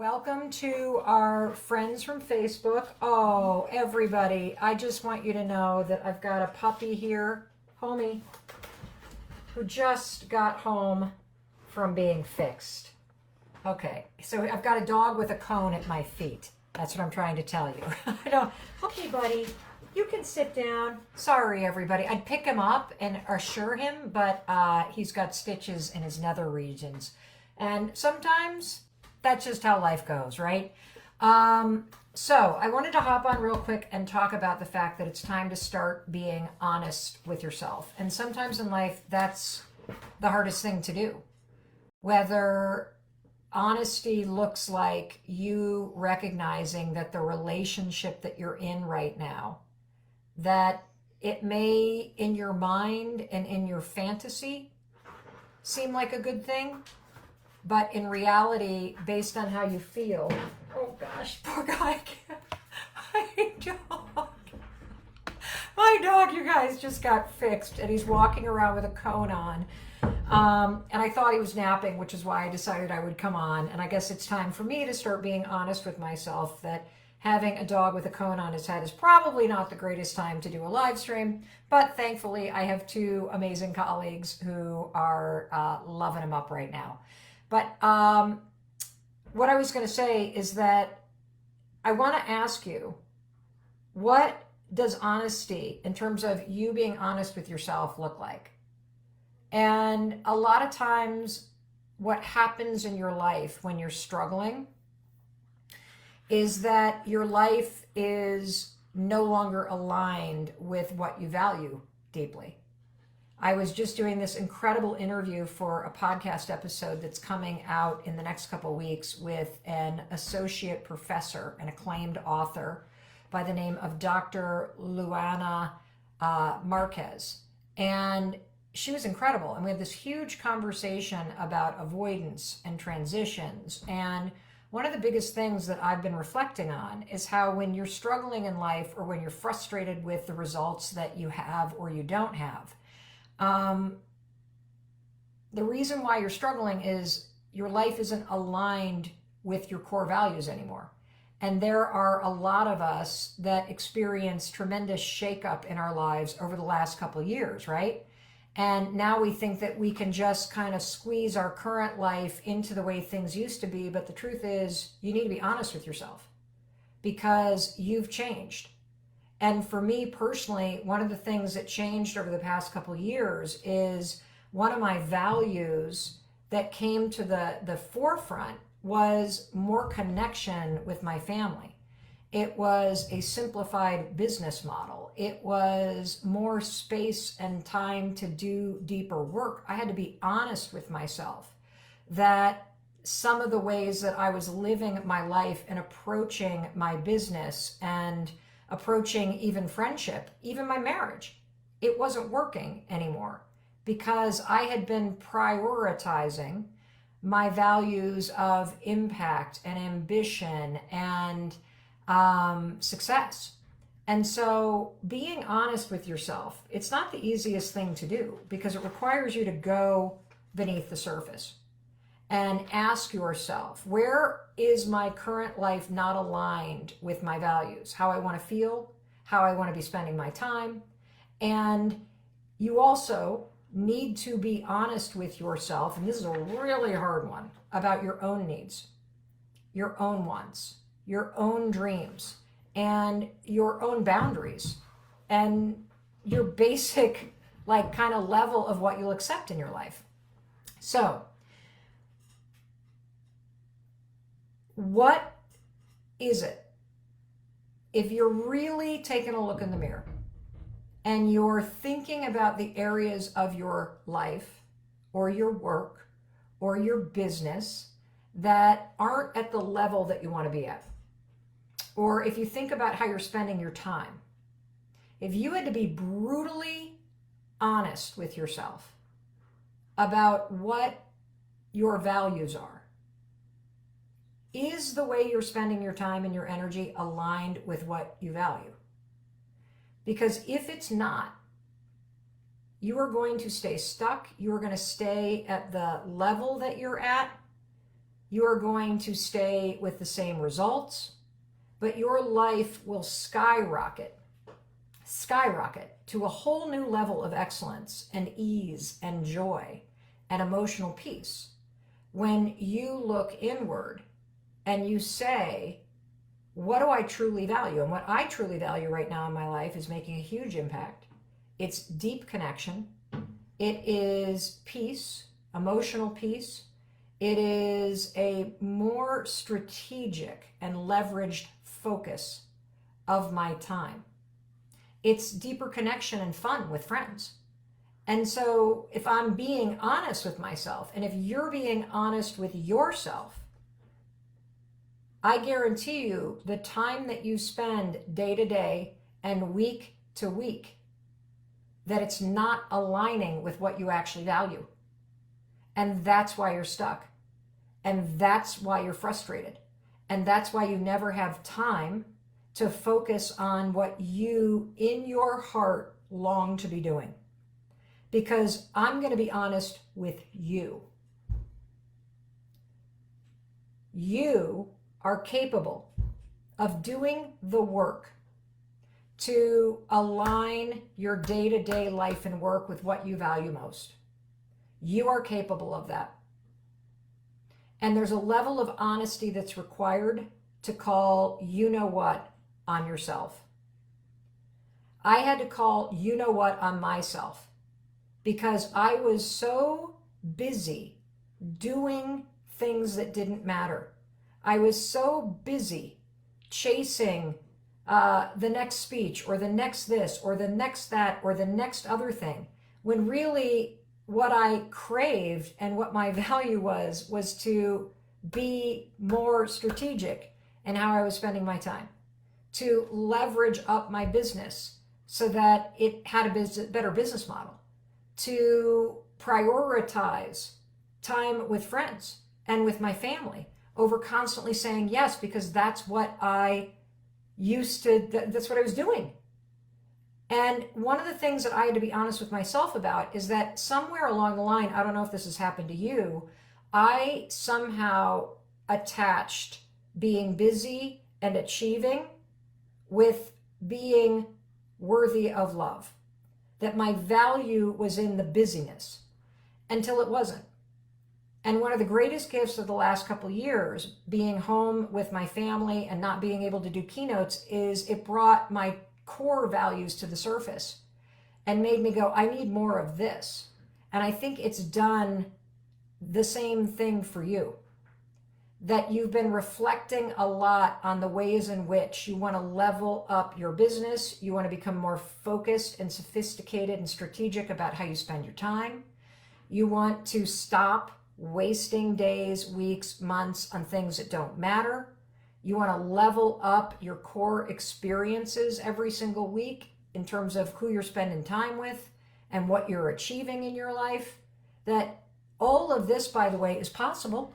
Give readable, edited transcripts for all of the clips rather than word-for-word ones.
Welcome to our friends from Facebook. Oh, everybody, I just want you to know that I've got a puppy here, homie, who just got home from being fixed. Okay, so I've got a dog with a cone at my feet. That's what I'm trying to tell you. I don't, okay, buddy, you can sit down. Sorry, everybody. I'd pick him up and assure him, but he's got stitches in his nether regions. And sometimes that's just how life goes, right? So I wanted to hop on real quick and talk about the fact that it's time to start being honest with yourself. And sometimes in life, that's the hardest thing to do. Whether honesty looks like you recognizing that the relationship that you're in right now, that it may in your mind and in your fantasy seem like a good thing, but in reality, based on how you feel, oh gosh, poor guy, my dog, you guys, just got fixed, and he's walking around with a cone on. And I thought he was napping, which is why I decided I would come on. And I guess it's time for me to start being honest with myself that having a dog with a cone on his head is probably not the greatest time to do a live stream. But thankfully, I have two amazing colleagues who are loving him up right now. But what I was going to say is that I want to ask you, what does honesty, in terms of you being honest with yourself, look like? And a lot of times what happens in your life when you're struggling is that your life is no longer aligned with what you value deeply. I was just doing this incredible interview for a podcast episode that's coming out in the next couple of weeks with an associate professor, an acclaimed author by the name of Dr. Luana Marquez. And she was incredible. And we had this huge conversation about avoidance and transitions. And one of the biggest things that I've been reflecting on is how when you're struggling in life or when you're frustrated with the results that you have or you don't have, the reason why you're struggling is your life isn't aligned with your core values anymore. And there are a lot of us that experience tremendous shakeup in our lives over the last couple of years, right? And now we think that we can just kind of squeeze our current life into the way things used to be. But the truth is, you need to be honest with yourself because you've changed. And for me personally, one of the things that changed over the past couple of years is one of my values that came to the forefront was more connection with my family. It was a simplified business model. It was more space and time to do deeper work. I had to be honest with myself that some of the ways that I was living my life and approaching my business and approaching even friendship, even my marriage, it wasn't working anymore because I had been prioritizing my values of impact and ambition and success. And so being honest with yourself, it's not the easiest thing to do because it requires you to go beneath the surface and ask yourself, where is my current life not aligned with my values, how I want to feel, how I want to be spending my time? And you also need to be honest with yourself, and this is a really hard one, about your own needs, your own wants, your own dreams, and your own boundaries, and your basic, like, kind of level of what you'll accept in your life. So, what is it? If you're really taking a look in the mirror and you're thinking about the areas of your life or your work or your business that aren't at the level that you want to be at, or if you think about how you're spending your time, if you had to be brutally honest with yourself about what your values are, is the way you're spending your time and your energy aligned with what you value? Because if it's not, you are going to stay stuck. You are going to stay at the level that you're at. you are going to stay with the same results, but your life will skyrocket to a whole new level of excellence and ease and joy and emotional peace when you look inward and you say, what do I truly value? And what I truly value right now in my life is making a huge impact. It's deep connection. It is peace, emotional peace. It is a more strategic and leveraged focus of my time. It's deeper connection and fun with friends. And so if I'm being honest with myself, and if you're being honest with yourself, I guarantee you the time that you spend day to day and week to week, that it's not aligning with what you actually value. And that's why you're stuck. And that's why you're frustrated. And that's why you never have time to focus on what you in your heart long to be doing. Because I'm going to be honest with you. You are capable of doing the work to align your day-to-day life and work with what you value most. You are capable of that. And there's a level of honesty that's required to call you know what on yourself. I had to call you know what on myself because I was so busy doing things that didn't matter. I was so busy chasing the next speech or the next this or the next that or the next other thing, when really what I craved and what my value was to be more strategic in how I was spending my time, to leverage up my business so that it had a better business model, to prioritize time with friends and with my family over constantly saying yes, because that's what I that's what I was doing. And one of the things that I had to be honest with myself about is that somewhere along the line, I don't know if this has happened to you, I somehow attached being busy and achieving with being worthy of love. That my value was in the busyness until it wasn't. And one of the greatest gifts of the last couple of years, being home with my family and not being able to do keynotes, is it brought my core values to the surface and made me go, I need more of this. And I think it's done the same thing for you. That you've been reflecting a lot on the ways in which you want to level up your business. You want to become more focused and sophisticated and strategic about how you spend your time. You want to stop wasting days, weeks, months on things that don't matter. You want to level up your core experiences every single week in terms of who you're spending time with and what you're achieving in your life. That all of this, by the way, is possible.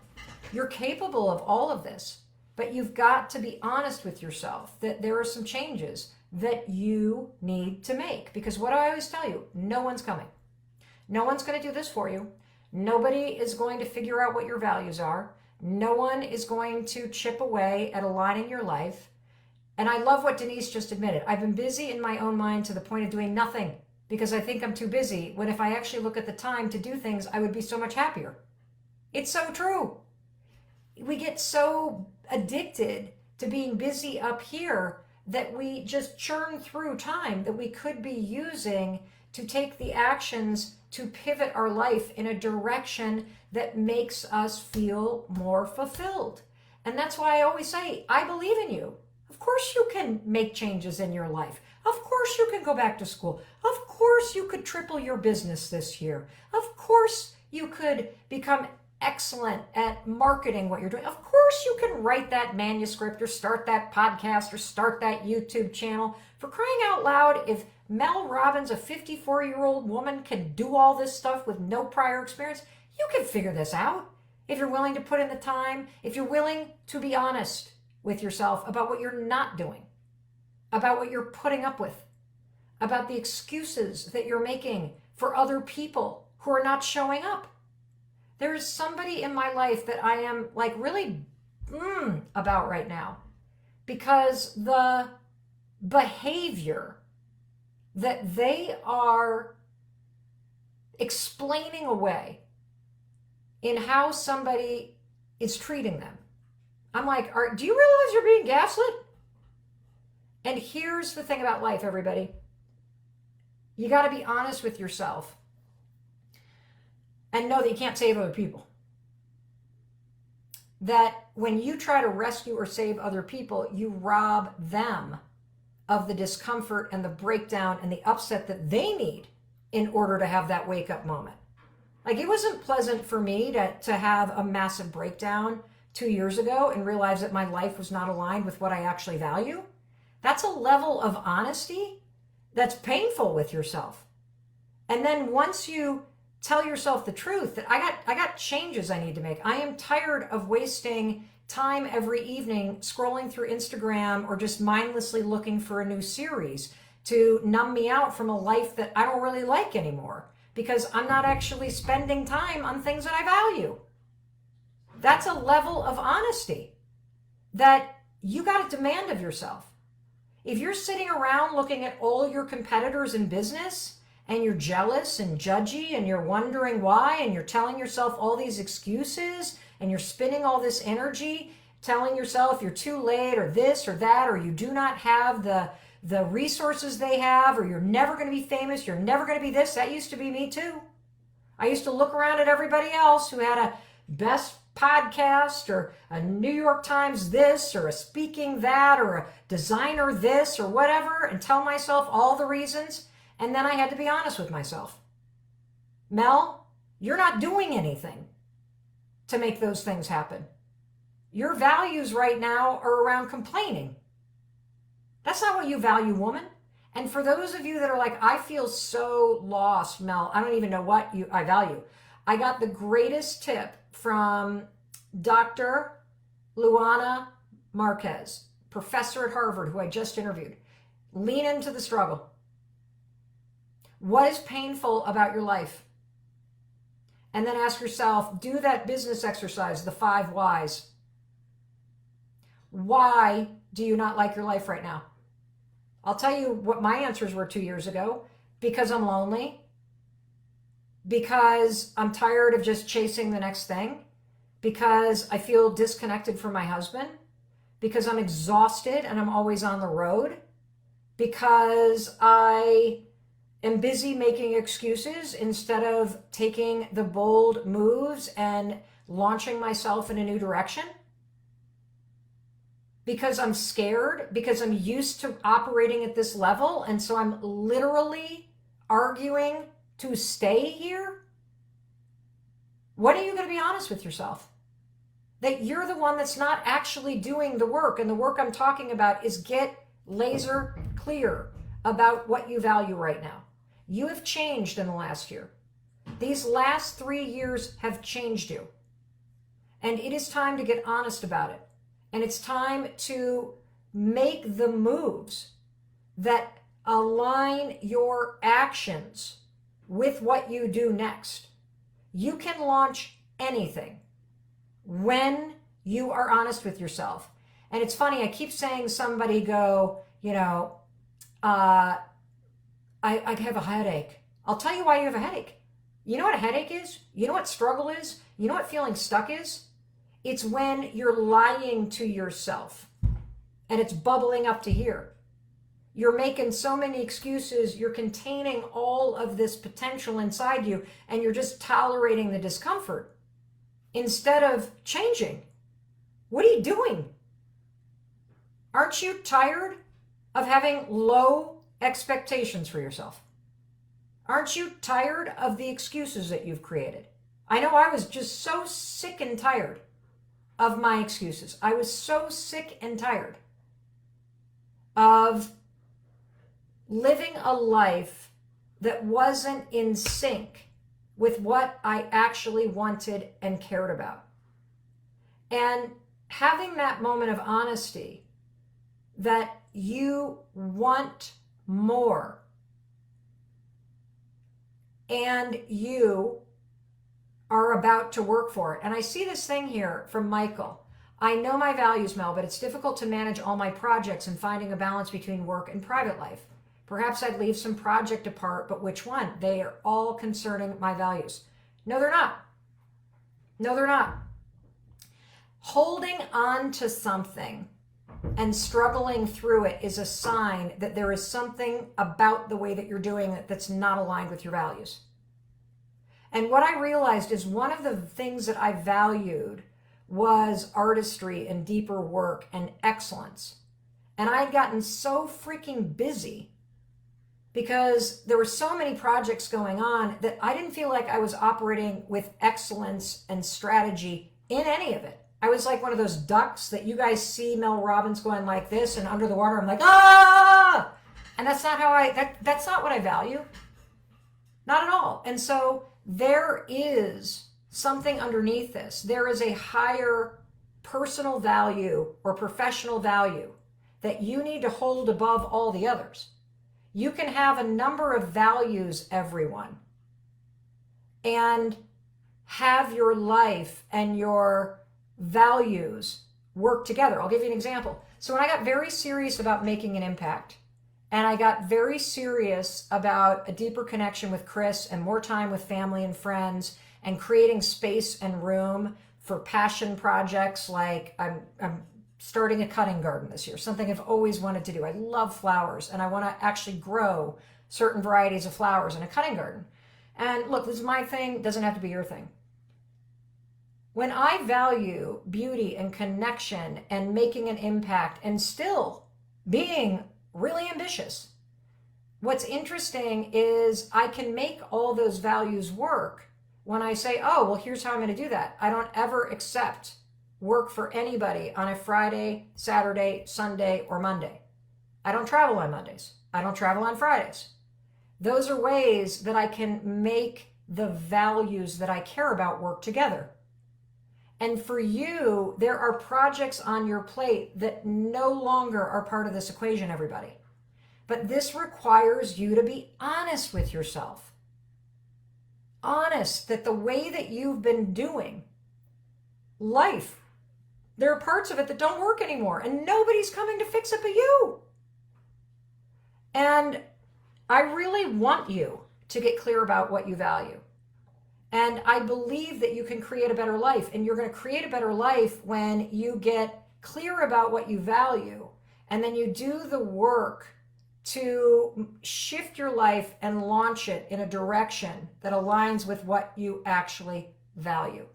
You're capable of all of this, but you've got to be honest with yourself that there are some changes that you need to make. Because what I always tell you, no one's coming. No one's going to do this for you. Nobody is going to figure out what your values are. No one is going to chip away at aligning your life. And I love what Denise just admitted. I've been busy in my own mind to the point of doing nothing because I think I'm too busy, when if I actually look at the time to do things, I would be so much happier. It's so true. We get so addicted to being busy up here that we just churn through time that we could be using to take the actions to pivot our life in a direction that makes us feel more fulfilled. And that's why I always say, I believe in you. Of course you can make changes in your life. Of course you can go back to school. Of course you could triple your business this year. Of course you could become excellent at marketing what you're doing. Of course you can write that manuscript or start that podcast or start that YouTube channel. For crying out loud, if Mel Robbins, a 54-year-old woman, can do all this stuff with no prior experience, you can figure this out. If you're willing to put in the time, if you're willing to be honest with yourself about what you're not doing, about what you're putting up with, about the excuses that you're making for other people who are not showing up. There's somebody in my life that I am like really about right now, because the behavior that they are explaining away in how somebody is treating them. I'm like, do you realize you're being gaslit? And here's the thing about life, everybody. You got to be honest with yourself and know that you can't save other people. That when you try to rescue or save other people, you rob them of the discomfort and the breakdown and the upset that they need in order to have that wake up moment. Like, it wasn't pleasant for me to have a massive breakdown 2 years ago and realize that my life was not aligned with what I actually value. That's a level of honesty that's painful with yourself. And then once you tell yourself the truth that I got changes I need to make. I am tired of wasting time every evening scrolling through Instagram or just mindlessly looking for a new series to numb me out from a life that I don't really like anymore, because I'm not actually spending time on things that I value. That's a level of honesty that you got to demand of yourself. If you're sitting around looking at all your competitors in business and you're jealous and judgy and you're wondering why, and you're telling yourself all these excuses and you're spending all this energy telling yourself you're too late or this or that, or you do not have the resources they have, or you're never going to be famous, you're never going to be this. That used to be me too. I used to look around at everybody else who had a best podcast or a New York Times this or a speaking that or a designer this or whatever, and tell myself all the reasons. And then I had to be honest with myself. Mel, you're not doing anything to make those things happen. Your values right now are around complaining. That's not what you value, woman. And for those of you that are like, I feel so lost, Mel, I don't even know what I value. I got the greatest tip from Dr. Luana Marquez, professor at Harvard, who I just interviewed. Lean into the struggle. What is painful about your life? And then ask yourself, do that business exercise, the 5 whys. Why do you not like your life right now? I'll tell you what my answers were 2 years ago. Because I'm lonely. Because I'm tired of just chasing the next thing. Because I feel disconnected from my husband. Because I'm exhausted and I'm always on the road. Because I am busy making excuses instead of taking the bold moves and launching myself in a new direction. Because I'm scared, because I'm used to operating at this level, and so I'm literally arguing to stay here. When are you going to be honest with yourself? That you're the one that's not actually doing the work, and the work I'm talking about is get laser clear about what you value right now. You have changed in the last year. These last 3 years have changed you. And it is time to get honest about it. And it's time to make the moves that align your actions with what you do next. You can launch anything when you are honest with yourself. And it's funny, I keep saying somebody go, I have a headache. I'll tell you why you have a headache. You know what a headache is? You know what struggle is? You know what feeling stuck is? It's when you're lying to yourself and it's bubbling up to here. You're making so many excuses. You're containing all of this potential inside you, and you're just tolerating the discomfort instead of changing. What are you doing? Aren't you tired of having low expectations for yourself? Aren't you tired of the excuses that you've created? I know I was just so sick and tired of my excuses. I was so sick and tired of living a life that wasn't in sync with what I actually wanted and cared about. And having that moment of honesty that you want more and you are about to work for it. And I see this thing here from Michael. I know my values, Mel, but it's difficult to manage all my projects and finding a balance between work and private life. Perhaps I'd leave some project apart, but which one? They are all concerning my values. No, they're not. No, they're not. Holding on to something and struggling through it is a sign that there is something about the way that you're doing it that's not aligned with your values. And what I realized is one of the things that I valued was artistry and deeper work and excellence. And I had gotten so freaking busy because there were so many projects going on that I didn't feel like I was operating with excellence and strategy in any of it. I was like one of those ducks that you guys see Mel Robbins going like this, and under the water I'm like, ah! And that's not how that's not what I value. Not at all. And so there is something underneath this. There is a higher personal value or professional value that you need to hold above all the others. You can have a number of values, everyone, and have your life and your values work together. I'll give you an example. So when I got very serious about making an impact, and I got very serious about a deeper connection with Chris and more time with family and friends and creating space and room for passion projects, like I'm starting a cutting garden this year, something I've always wanted to do. I love flowers and I want to actually grow certain varieties of flowers in a cutting garden. And look, this is my thing, doesn't have to be your thing. When I value beauty and connection and making an impact and still being really ambitious, what's interesting is I can make all those values work when I say, oh, well, here's how I'm going to do that. I don't ever accept work for anybody on a Friday, Saturday, Sunday, or Monday. I don't travel on Mondays. I don't travel on Fridays. Those are ways that I can make the values that I care about work together. And for you, there are projects on your plate that no longer are part of this equation, everybody. But this requires you to be honest with yourself. Honest that the way that you've been doing life, there are parts of it that don't work anymore, and nobody's coming to fix it but you. And I really want you to get clear about what you value. And I believe that you can create a better life, and you're going to create a better life when you get clear about what you value, and then you do the work to shift your life and launch it in a direction that aligns with what you actually value.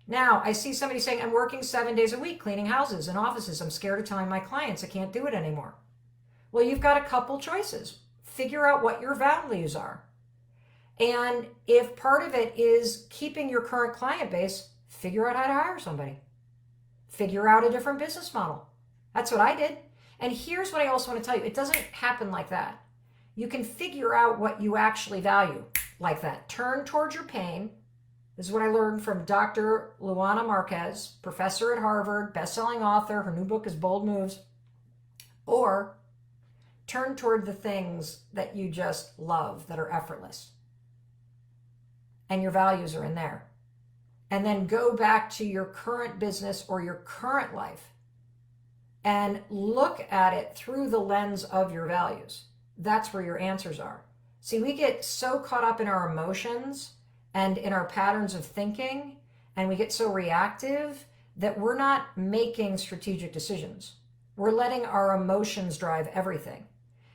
Now, I see somebody saying, I'm working 7 days a week cleaning houses and offices. I'm scared of telling my clients I can't do it anymore. Well, you've got a couple choices. Figure out what your values are. And if part of it is keeping your current client base, figure out how to hire somebody. Figure out a different business model. That's what I did. And here's what I also want to tell you. It doesn't happen like that. You can figure out what you actually value like that. Turn towards your pain. This is what I learned from Dr. Luana Marquez, professor at Harvard, best-selling author. Her new book is Bold Moves. Or turn toward the things that you just love, that are effortless. And your values are in there. And then go back to your current business or your current life and look at it through the lens of your values. That's where your answers are. See, we get so caught up in our emotions and in our patterns of thinking, and we get so reactive that we're not making strategic decisions. We're letting our emotions drive everything.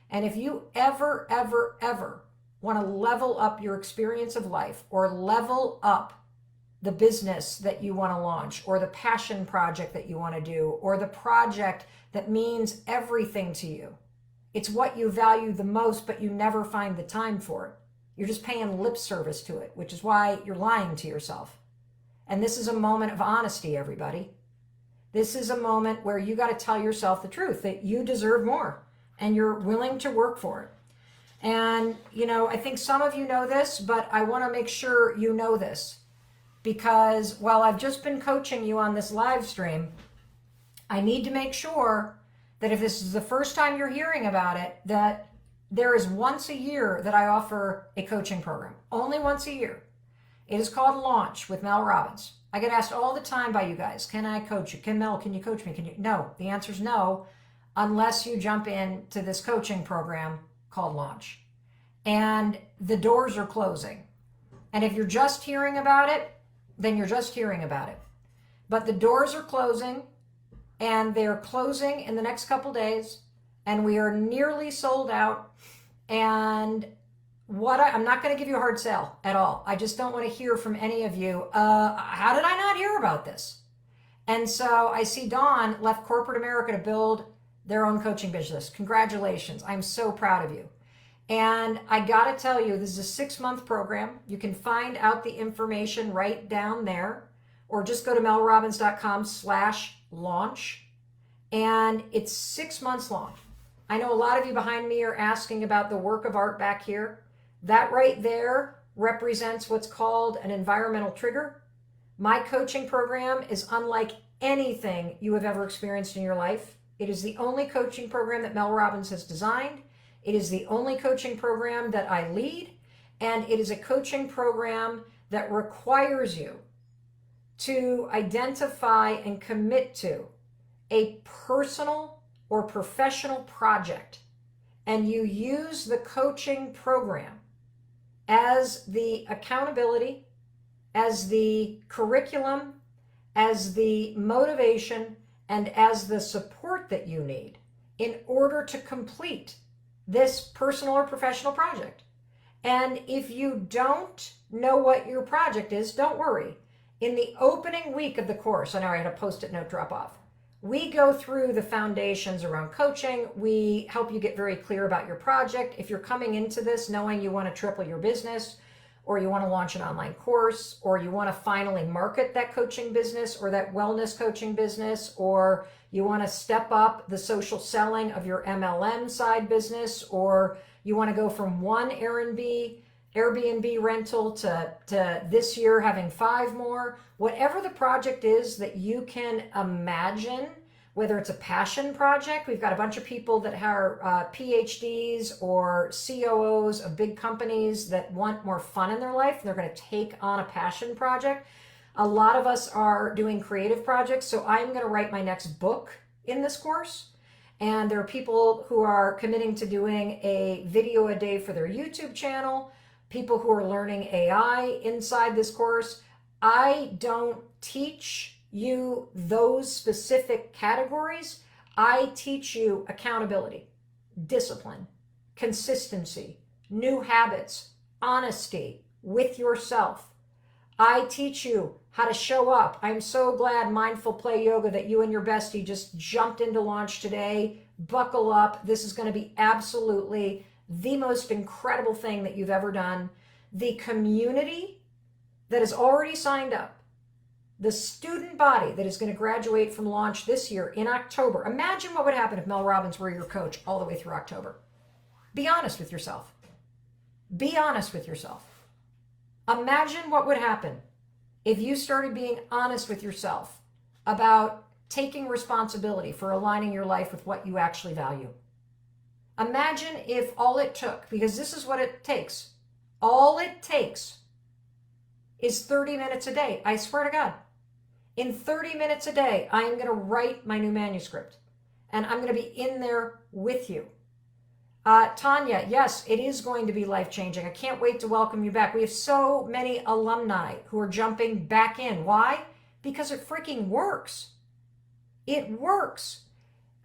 And if you ever want to level up your experience of life, or level up the business that you want to launch, or the passion project that you want to do, or the project that means everything to you, it's what you value the most, but you never find the time for it. You're just paying lip service to it, which is why you're lying to yourself. And this is a moment of honesty, everybody. This is a moment where you got to tell yourself the truth, that you deserve more and you're willing to work for it. And, I think some of you know this, but I want to make sure you know this, because while I've just been coaching you on this live stream, I need to make sure that if this is the first time you're hearing about it, that there is once a year that I offer a coaching program, only once a year. It is called Launch with Mel Robbins. I get asked all the time by you guys, can I coach you? Mel, can you coach me? Can you? No, the answer is no, unless you jump into this coaching program called Launch. And the doors are closing. And if you're just hearing about it, then you're just hearing about it. But the doors are closing, and they're closing in the next couple days, and we are nearly sold out. And I'm not going to give you a hard sell at all. I just don't want to hear from any of you, how did I not hear about this? And so I see Dawn left corporate America to build their own coaching business. Congratulations. I'm so proud of you. And I got to tell you, this is a 6-month program. You can find out the information right down there, or just go to melrobbins.com/launch. And it's 6 months long. I know a lot of you behind me are asking about the work of art back here. That right there represents what's called an environmental trigger. My coaching program is unlike anything you have ever experienced in your life. It is the only coaching program that Mel Robbins has designed. It is the only coaching program that I lead. And it is a coaching program that requires you to identify and commit to a personal or professional project. And you use the coaching program as the accountability, as the curriculum, as the motivation, and as the support that you need in order to complete this personal or professional project. And if you don't know what your project is, don't worry. In the opening week of the course, I know I had a Post-it note drop off, we go through the foundations around coaching. We help you get very clear about your project. If you're coming into this knowing you want to triple your business, or you want to launch an online course, or you want to finally market that coaching business or that wellness coaching business, or you want to step up the social selling of your MLM side business, or you want to go from one Airbnb rental to this year having 5 more, whatever the project is that you can imagine, whether it's a passion project. We've got a bunch of people that are PhDs or COOs of big companies that want more fun in their life, and they're going to take on a passion project. A lot of us are doing creative projects, so I'm going to write my next book in this course. And there are people who are committing to doing a video a day for their YouTube channel, people who are learning AI inside this course. I don't teach you those specific categories. I teach you accountability, discipline, consistency, new habits, honesty with yourself. I teach you how to show up. I'm so glad Mindful Play Yoga that you and your bestie just jumped into Launch today. Buckle up. This is going to be absolutely the most incredible thing that you've ever done. The community that has already signed up, the student body that is going to graduate from Launch this year in October. Imagine what would happen if Mel Robbins were your coach all the way through October. Be honest with yourself. Be honest with yourself. Imagine what would happen if you started being honest with yourself about taking responsibility for aligning your life with what you actually value. Imagine if all it took, because this is what it takes, all it takes is 30 minutes a day. I swear to God. In 30 minutes a day, I am going to write my new manuscript, and I'm going to be in there with you. Tanya, yes, it is going to be life-changing. I can't wait to welcome you back. We have so many alumni who are jumping back in. Why? Because it freaking works. It works.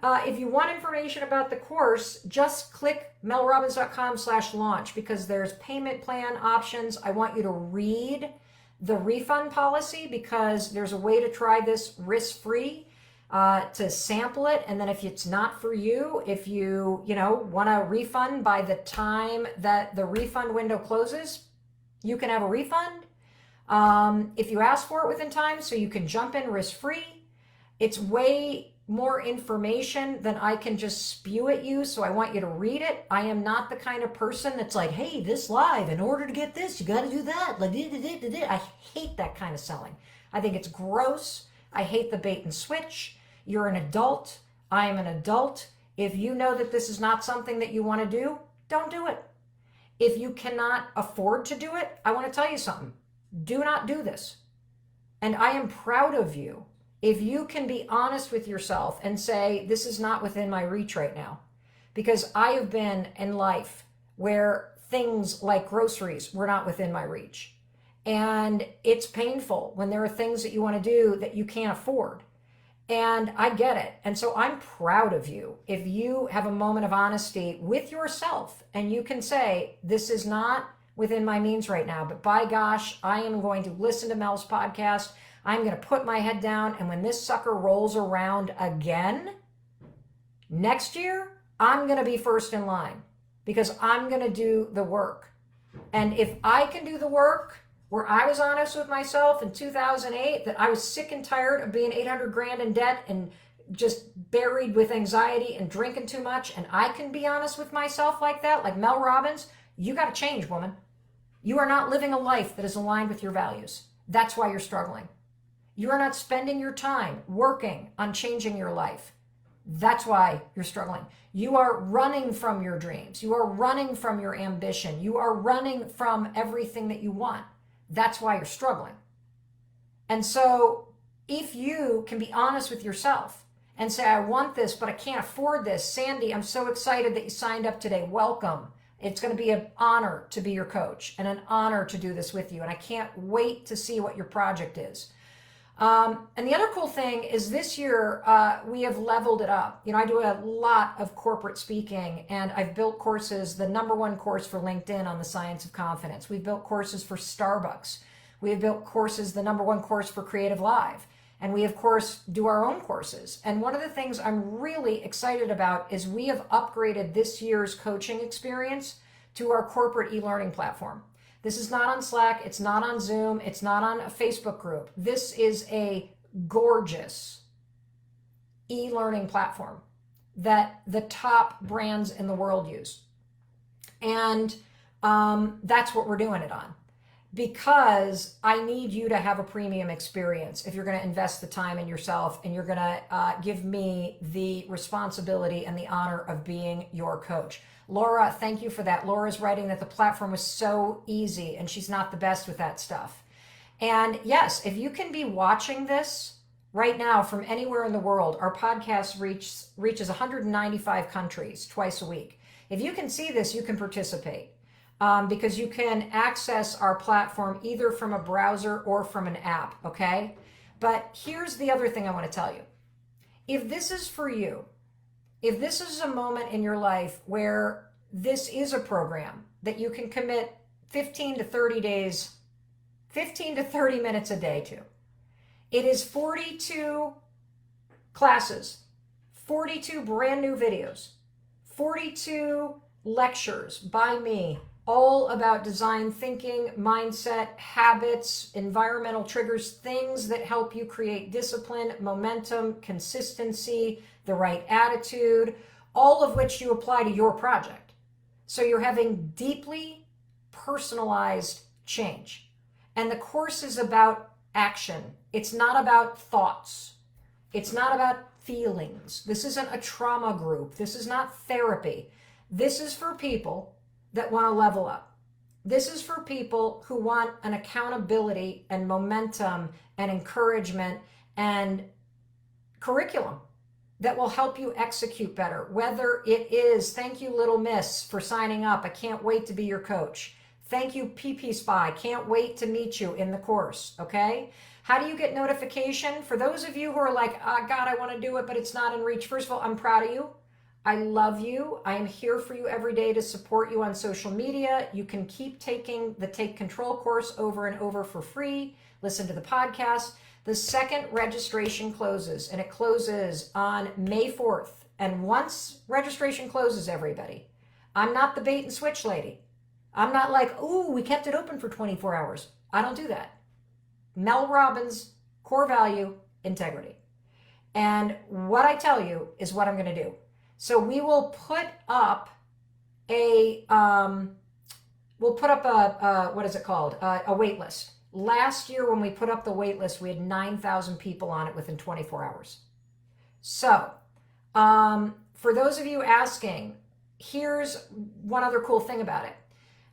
If you want information about the course, just click melrobbins.com/launch, because there's payment plan options. I want you to read the refund policy, because there's a way to try this risk-free, to sample it. And then if it's not for you, if you want a refund by the time that the refund window closes, you can have a refund. If you ask for it within time, so you can jump in risk-free. It's way more information than I can just spew at you, so I want you to read it. I am not the kind of person that's like, hey, this live, in order to get this, you got to do that. I hate that kind of selling. I think it's gross. I hate the bait and switch. You're an adult. I am an adult. If you know that this is not something that you want to do, don't do it. If you cannot afford to do it, I want to tell you something. Do not do this. And I am proud of you if you can be honest with yourself and say, this is not within my reach right now. Because I have been in life where things like groceries were not within my reach. And it's painful when there are things that you want to do that you can't afford. And I get it. And so I'm proud of you if you have a moment of honesty with yourself and you can say, this is not within my means right now, but by gosh, I am going to listen to Mel's podcast. I'm going to put my head down. And when this sucker rolls around again next year, I'm going to be first in line because I'm going to do the work. And if I can do the work where I was honest with myself in 2008, that I was sick and tired of being 800 grand in debt and just buried with anxiety and drinking too much, and I can be honest with myself like that, like Mel Robbins, you got to change, woman. You are not living a life that is aligned with your values. That's why you're struggling. You are not spending your time working on changing your life. That's why you're struggling. You are running from your dreams. You are running from your ambition. You are running from everything that you want. That's why you're struggling. And so if you can be honest with yourself and say, I want this, but I can't afford this. Sandy, I'm so excited that you signed up today. Welcome. It's going to be an honor to be your coach and an honor to do this with you. And I can't wait to see what your project is. And the other cool thing is this year, we have leveled it up. You know, I do a lot of corporate speaking and I've built courses, the #1 course for LinkedIn on the science of confidence. We've built courses for Starbucks. We have built courses, the #1 course for Creative Live. And we, of course, do our own courses. And one of the things I'm really excited about is we have upgraded this year's coaching experience to our corporate e-learning platform. This is not on Slack. It's not on Zoom. It's not on a Facebook group. This is a gorgeous e-learning platform that the top brands in the world use. And that's what we're doing it on. Because I need you to have a premium experience if you're going to invest the time in yourself and you're going to give me the responsibility and the honor of being your coach. Laura, thank you for that. Laura's writing that the platform was so easy and she's not the best with that stuff. And yes, if you can be watching this right now from anywhere in the world, our podcast reaches 195 countries twice a week. If you can see this, you can participate. Because you can access our platform either from a browser or from an app, okay? But here's the other thing I want to tell you. If this is for you, if this is a moment in your life where this is a program that you can commit 15 to 30 days, 15 to 30 minutes a day to, it is 42 classes, 42 brand new videos, 42 lectures by me, all about design thinking, mindset, habits, environmental triggers, things that help you create discipline, momentum, consistency, the right attitude, all of which you apply to your project. So you're having deeply personalized change. And the course is about action. It's not about thoughts. It's not about feelings. This isn't a trauma group. This is not therapy. This is for people that want to level up. This is for people who want an accountability and momentum and encouragement and curriculum that will help you execute better. Whether it is, thank you, Little Miss, for signing up. I can't wait to be your coach. Thank you, PP Spy. Can't wait to meet you in the course, okay? How do you get notification? For those of you who are like, oh, God, I want to do it, but it's not in reach. First of all, I'm proud of you. I love you. I am here for you every day to support you on social media. You can keep taking the Take Control course over and over for free. Listen to the podcast. The second registration closes, and it closes on May 4th. And once registration closes, everybody, I'm not the bait and switch lady. I'm not like, ooh, we kept it open for 24 hours. I don't do that. Mel Robbins, core value, integrity. And what I tell you is what I'm going to do. So we will put up a what is it called? A wait list. Last year when we put up the wait list, we had 9,000 people on it within 24 hours. So for those of you asking, here's one other cool thing about it.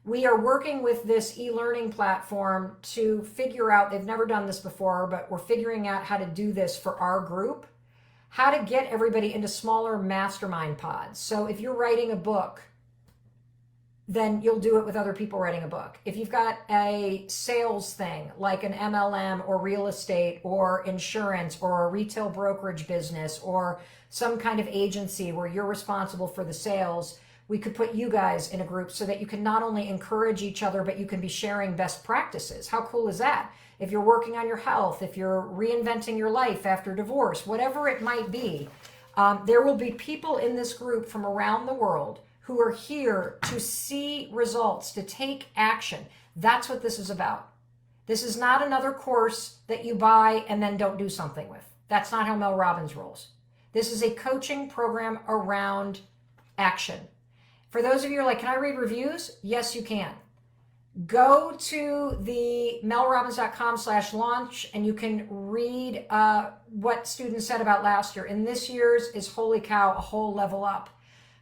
We are working with this e-learning platform to figure out, they've never done this before, but we're figuring out how to do this for our group, how to get everybody into smaller mastermind pods. So if you're writing a book, then you'll do it with other people writing a book. If you've got a sales thing like an MLM or real estate or insurance or a retail brokerage business or some kind of agency where you're responsible for the sales, we could put you guys in a group so that you can not only encourage each other, but you can be sharing best practices. How cool is that? If you're working on your health, if you're reinventing your life after divorce, whatever it might be, there will be people in this group from around the world who are here to see results, to take action. That's what this is about. This is not another course that you buy and then don't do something with. That's not how Mel Robbins rolls. This is a coaching program around action. For those of you who are like, can I read reviews? Yes, you can. Go to the melrobbins.com/launch and you can read what students said about last year. And this year's is, holy cow, a whole level up.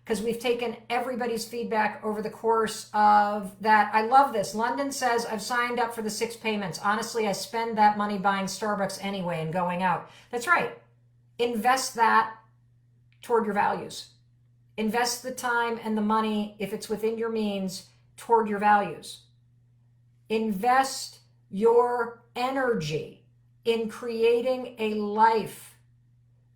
Because we've taken everybody's feedback over the course of that. I love this. London says, I've signed up for the 6 payments. Honestly, I spend that money buying Starbucks anyway and going out. That's right. Invest that toward your values. Invest the time and the money, if it's within your means, toward your values. Invest your energy in creating a life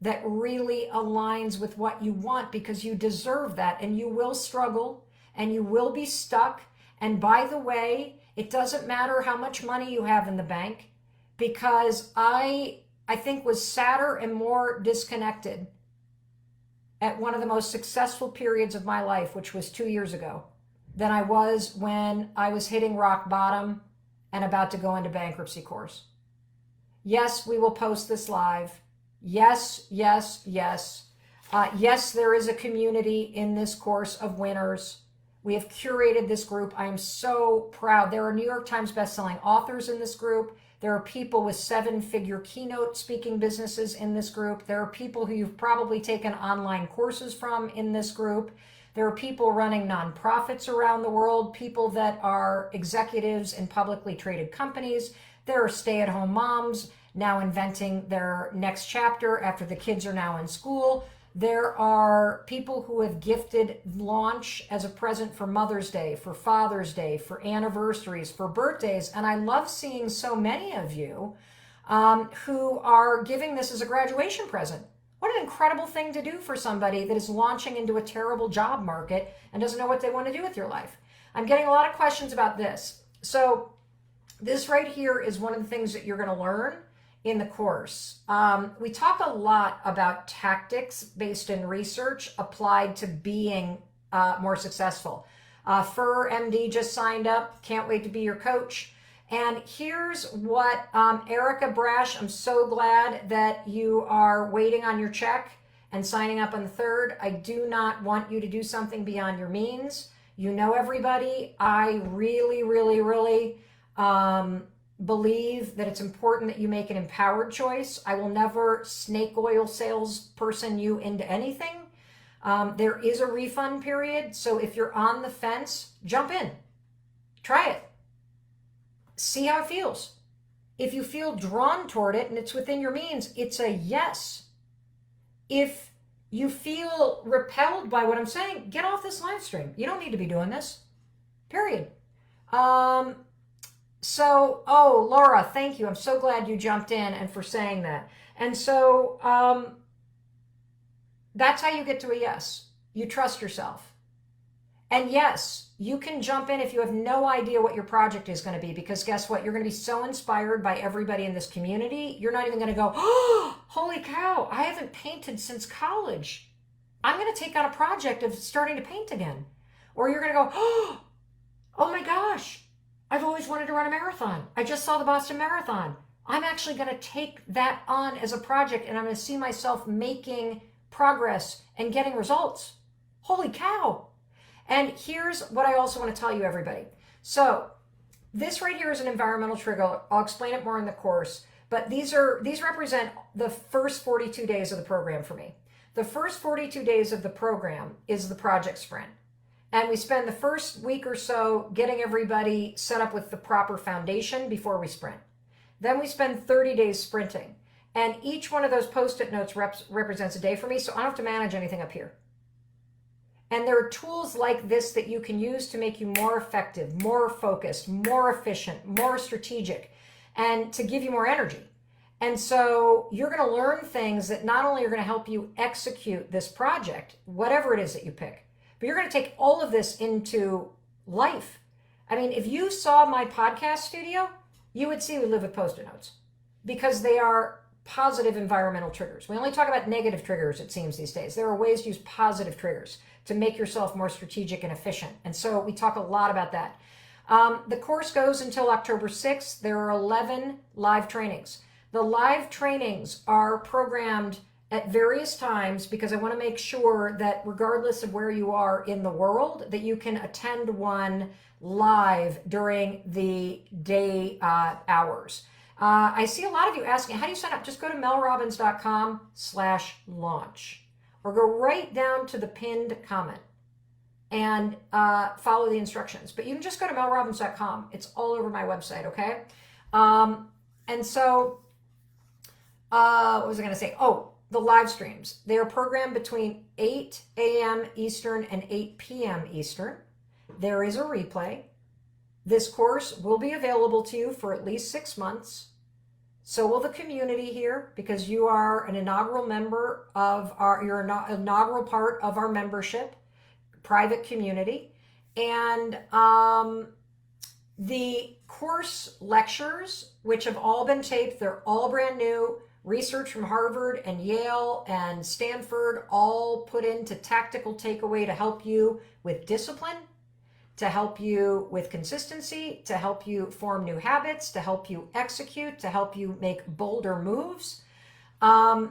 that really aligns with what you want, because you deserve that, and you will struggle and you will be stuck. And by the way, it doesn't matter how much money you have in the bank, because I think was sadder and more disconnected at one of the most successful periods of my life, which was 2 years ago, than I was when I was hitting rock bottom and about to go into bankruptcy course. Yes, we will post this live. Yes, yes, yes. Yes, there is a community in this course of winners. We have curated this group. I am so proud. There are New York Times bestselling authors in this group. There are people with 7-figure keynote speaking businesses in this group. There are people who you've probably taken online courses from in this group. There are people running nonprofits around the world, people that are executives in publicly traded companies. There are stay-at-home moms now inventing their next chapter after the kids are now in school. There are people who have gifted launch as a present for Mother's Day, for Father's Day, for anniversaries, for birthdays. And I love seeing so many of you who are giving this as a graduation present. What an incredible thing to do for somebody that is launching into a terrible job market and doesn't know what they want to do with your life. I'm getting a lot of questions about this. So this right here is one of the things that you're going to learn in the course. We talk a lot about tactics based in research applied to being more successful. Fur MD just signed up. Can't wait to be your coach. And here's what, Erica Brash, I'm so glad that you are waiting on your check and signing up on the 3rd. I do not want you to do something beyond your means. You know everybody. I really, really, really believe that it's important that you make an empowered choice. I will never snake oil salesperson you into anything. There is a refund period. So if you're on the fence, jump in, try it, see how it feels. If you feel drawn toward it and it's within your means, it's a yes. If you feel repelled by what I'm saying, get off this live stream. You don't need to be doing this, period. So, oh, Laura, thank you. I'm so glad you jumped in and for saying that. And so that's how you get to a yes. You trust yourself. And yes, you can jump in if you have no idea what your project is going to be, because guess what? You're going to be so inspired by everybody in this community. You're not even going to go, oh, holy cow, I haven't painted since college. I'm going to take on a project of starting to paint again. Or you're going to go, oh my gosh, I've always wanted to run a marathon. I just saw the Boston Marathon. I'm actually going to take that on as a project, and I'm going to see myself making progress and getting results. Holy cow. And here's what I also want to tell you, everybody. So this right here is an environmental trigger. I'll explain it more in the course, but these represent the first 42 days of the program for me. The first 42 days of the program is the project sprint. And we spend the first week or so getting everybody set up with the proper foundation before we sprint. Then we spend 30 days sprinting. And each one of those Post-it notes represents a day for me, so I don't have to manage anything up here. And there are tools like this that you can use to make you more effective, more focused, more efficient, more strategic, and to give you more energy. And so you're going to learn things that not only are going to help you execute this project, whatever it is that you pick, but you're going to take all of this into life. I mean, if you saw my podcast studio, you would see we live with Post-it notes because they are positive environmental triggers. We only talk about negative triggers, it seems, these days. There are ways to use positive triggers to make yourself more strategic and efficient. And so we talk a lot about that. The course goes until October 6th. There are 11 live trainings. The live trainings are programmed at various times because I want to make sure that regardless of where you are in the world, that you can attend one live during the day hours. I see a lot of you asking, how do you sign up? Just go to melrobbins.com/launch or go right down to the pinned comment and follow the instructions. But you can just go to melrobbins.com. It's all over my website, okay? And so, what was I going to say? Oh, the live streams. They are programmed between 8 a.m. Eastern and 8 p.m. Eastern. There is a replay. This course will be available to you for at least 6 months. So will the community here, because you are an inaugural member of you're an inaugural part of our membership, private community. And the course lectures, which have all been taped, they're all brand new, research from Harvard and Yale and Stanford, all put into tactical takeaway to help you with discipline, to help you with consistency, to help you form new habits, to help you execute, to help you make bolder moves. What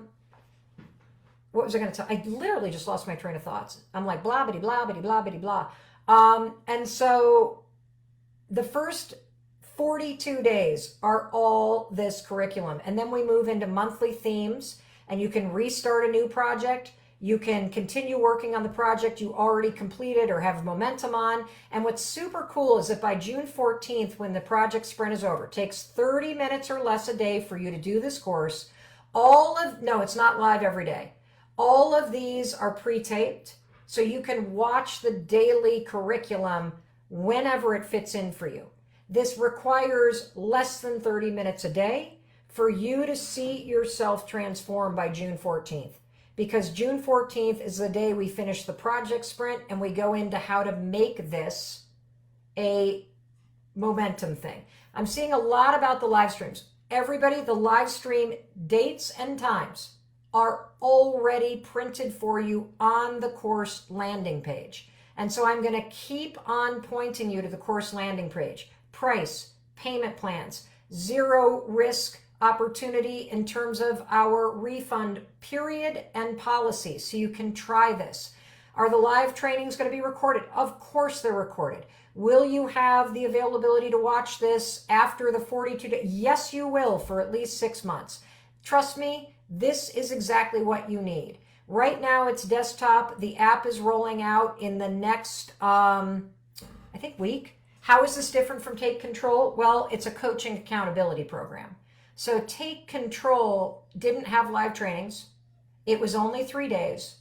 was I going to tell? I literally just lost my train of thoughts. I'm like blah, bitty, blah, bitty, blah, bitty, blah. And so the first 42 days are all this curriculum. And then we move into monthly themes, and you can restart a new project. You can continue working on the project you already completed or have momentum on. And what's super cool is that by June 14th, when the project sprint is over, it takes 30 minutes or less a day for you to do this course. No, it's not live every day. All of these are pre-taped, so you can watch the daily curriculum whenever it fits in for you. This requires less than 30 minutes a day for you to see yourself transform by June 14th. Because June 14th is the day we finish the project sprint and we go into how to make this a momentum thing. I'm seeing a lot about the live streams. Everybody, the live stream dates and times are already printed for you on the course landing page. And so I'm going to keep on pointing you to the course landing page. Price, payment plans, zero risk opportunity in terms of our refund period and policy, so you can try this. Are the live trainings going to be recorded? Of course they're recorded. Will you have the availability to watch this after the 42 days? Yes, you will, for at least 6 months. Trust me, this is exactly what you need. Right now it's desktop. The app is rolling out in the next, I think, week. How is this different from Take Control? Well, it's a coaching accountability program. So Take Control didn't have live trainings. It was only 3 days.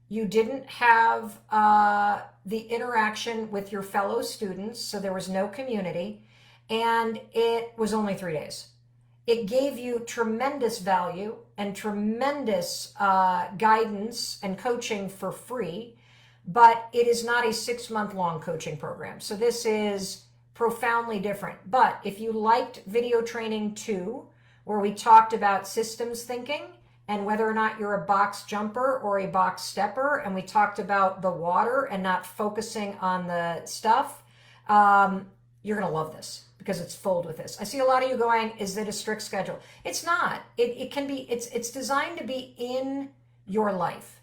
You didn't have the interaction with your fellow students, so there was no community, and it was only 3 days. It gave you tremendous value and tremendous guidance and coaching for free, but it is not a 6-month-long coaching program. So this is profoundly different. But if you liked video training 2, where we talked about systems thinking and whether or not you're a box jumper or a box stepper, and we talked about the water and not focusing on the stuff, you're going to love this because it's filled with this. I see a lot of you going, is it a strict schedule? It's not. It can be, it's designed to be in your life.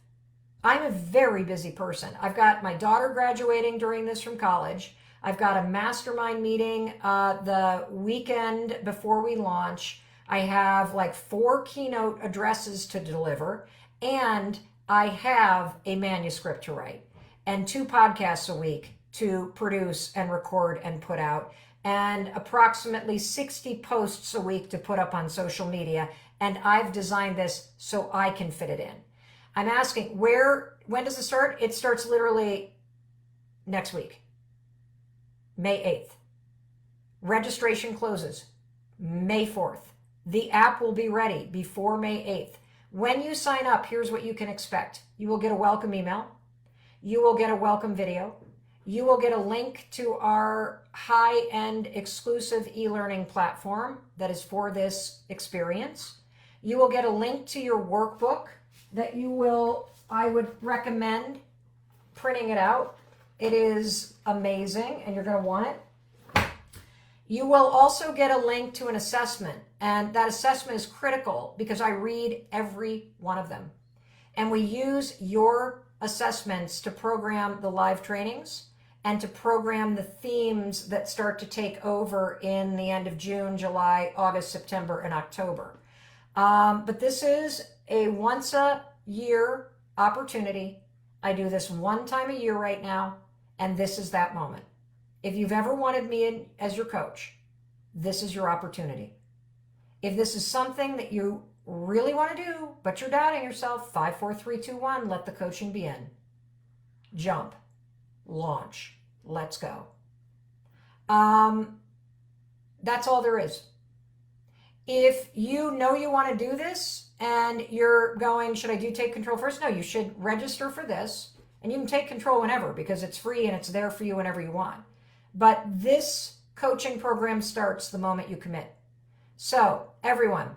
I'm a very busy person. I've got my daughter graduating during this from college. I've got a mastermind meeting the weekend before we launch. I have like 4 keynote addresses to deliver, and I have a manuscript to write. and 2 podcasts a week to produce and record and put out, and approximately 60 posts a week to put up on social media. And I've designed this so I can fit it in. I'm asking, when does it start? It starts literally next week, May 8th. Registration closes May 4th. The app will be ready before May 8th. When you sign up, here's what you can expect. You will get a welcome email. You will get a welcome video. You will get a link to our high-end exclusive e-learning platform that is for this experience. You will get a link to your workbook that I would recommend printing it out. It is amazing and you're going to want it. You will also get a link to an assessment, and that assessment is critical because I read every one of them. And we use your assessments to program the live trainings and to program the themes that start to take over in the end of June, July, August, September, and October. But this is a once a year opportunity. I do this one time a year right now, and this is that moment. If you've ever wanted me as your coach, this is your opportunity. If this is something that you really want to do, but you're doubting yourself, 5, 4, 3, 2, 1, let the coaching be in. Jump, launch, let's go. That's all there is. If you know you want to do this and you're going, should I take control first? No, you should register for this, and you can take control whenever because it's free and it's there for you whenever you want. But this coaching program starts the moment you commit. So everyone,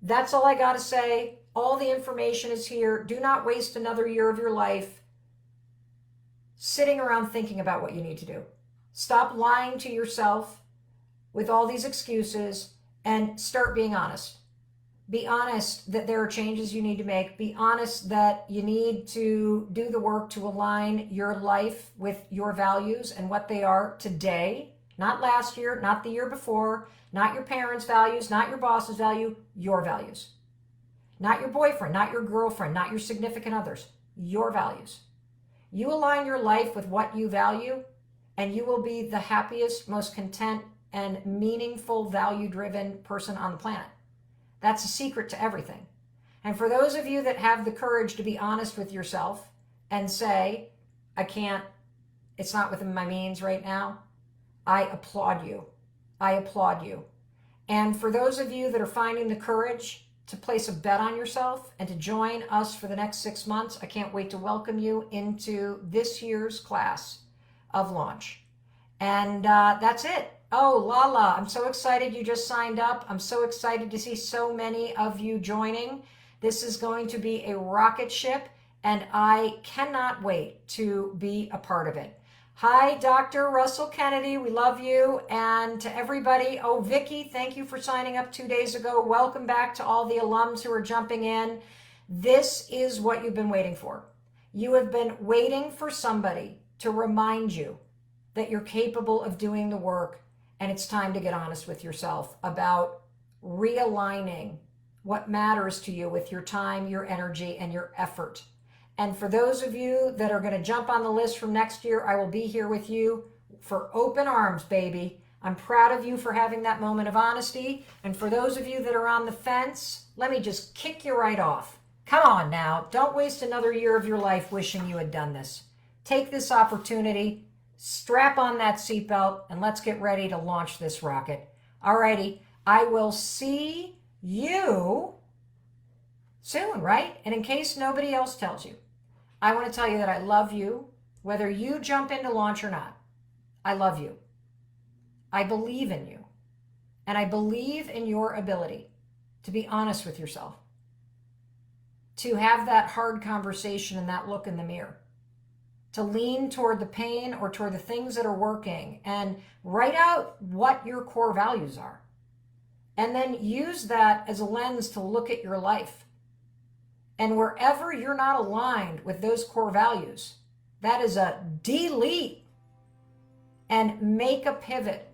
that's all I got to say. All the information is here. Do not waste another year of your life sitting around thinking about what you need to do. Stop lying to yourself with all these excuses and start being honest. Be honest that there are changes you need to make. Be honest that you need to do the work to align your life with your values and what they are today, not last year, not the year before, not your parents' values, not your boss's value, your values. Not your boyfriend, not your girlfriend, not your significant others, your values. You align your life with what you value, and you will be the happiest, most content, and meaningful, value-driven person on the planet. That's a secret to everything. And for those of you that have the courage to be honest with yourself and say, I can't, it's not within my means right now, I applaud you. I applaud you. And for those of you that are finding the courage to place a bet on yourself and to join us for the next 6 months, I can't wait to welcome you into this year's class of launch. And that's it. Oh, Lala, I'm so excited you just signed up. I'm so excited to see so many of you joining. This is going to be a rocket ship, and I cannot wait to be a part of it. Hi, Dr. Russell Kennedy. We love you. And to everybody, oh, Vicky, thank you for signing up 2 days ago. Welcome back to all the alums who are jumping in. This is what you've been waiting for. You have been waiting for somebody to remind you that you're capable of doing the work. And it's time to get honest with yourself about realigning what matters to you with your time, your energy, and your effort. And for those of you that are going to jump on the list from next year, I will be here with you for open arms, baby. I'm proud of you for having that moment of honesty. And for those of you that are on the fence, let me just kick you right off. Come on now. Don't waste another year of your life wishing you had done this. Take this opportunity. Strap on that seatbelt and let's get ready to launch this rocket. Alrighty, I will see you soon, right? And in case nobody else tells you, I want to tell you that I love you, whether you jump into launch or not. I love you. I believe in you. And I believe in your ability to be honest with yourself, to have that hard conversation and that look in the mirror, to lean toward the pain or toward the things that are working and write out what your core values are. And then use that as a lens to look at your life. And wherever you're not aligned with those core values, that is a delete and make a pivot.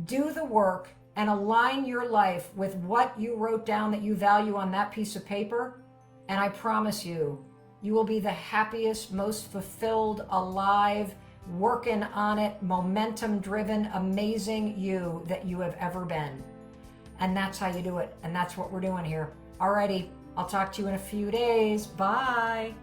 Do the work and align your life with what you wrote down that you value on that piece of paper. And I promise you, You will be the happiest, most fulfilled, alive, working on it, momentum driven, amazing you that you have ever been. And that's how you do it. And that's what we're doing here. Alrighty, I'll talk to you in a few days. Bye.